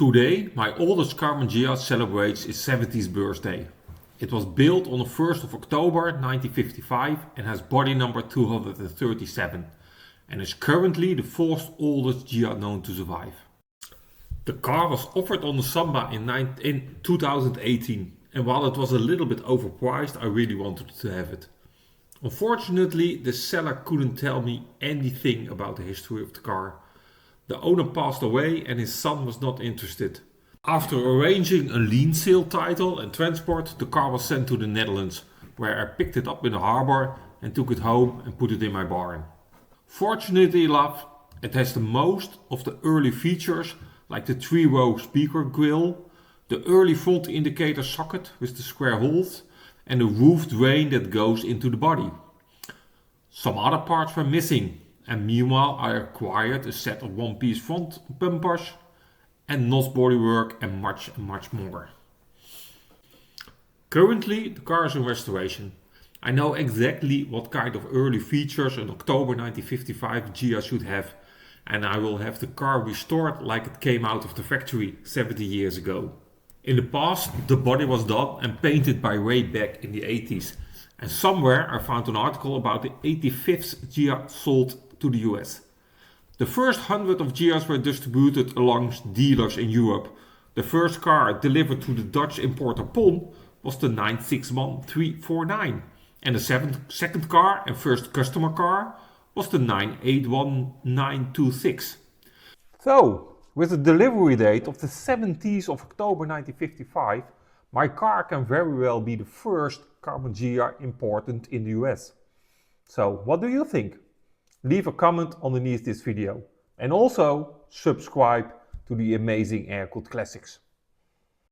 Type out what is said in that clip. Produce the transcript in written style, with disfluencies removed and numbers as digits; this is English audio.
Today, my oldest Karmann Ghia celebrates its 70th birthday. It was built on the 1st of October 1955 and has body number 237 and is currently the fourth oldest Ghia known to survive. The car was offered on the Samba in 2018, and while it was a little bit overpriced, I really wanted to have it. Unfortunately, the seller couldn't tell me anything about the history of the car. The owner passed away and his son was not interested. After arranging a lien sale title and transport, the car was sent to the Netherlands, where I picked it up in the harbor and took it home and put it in my barn. Fortunately enough, it has the most of the early features like the 3-row speaker grille, the early front indicator socket with the square holes and the roof drain that goes into the body. Some other parts were missing, and meanwhile I acquired a set of one-piece front bumpers and NOS bodywork and much more. Currently the car is in restoration. I know exactly what kind of early features an October 1955 Ghia should have, and I will have the car restored like it came out of the factory 70 years ago. In the past, the body was done and painted by Ray back in the 80s, and somewhere I found an article about the 85th Ghia sold to the US. The first 100 of Ghias were distributed amongst dealers in Europe. The first car delivered to the Dutch importer Pon was the 961349, and the second car and first customer car was the 981926. So, with the delivery date of the 17th of October 1955, my car can very well be the first Karmann Ghia imported in the US. So, what do you think? Leave a comment underneath this video and also subscribe to the amazing Air-Cooled Classics.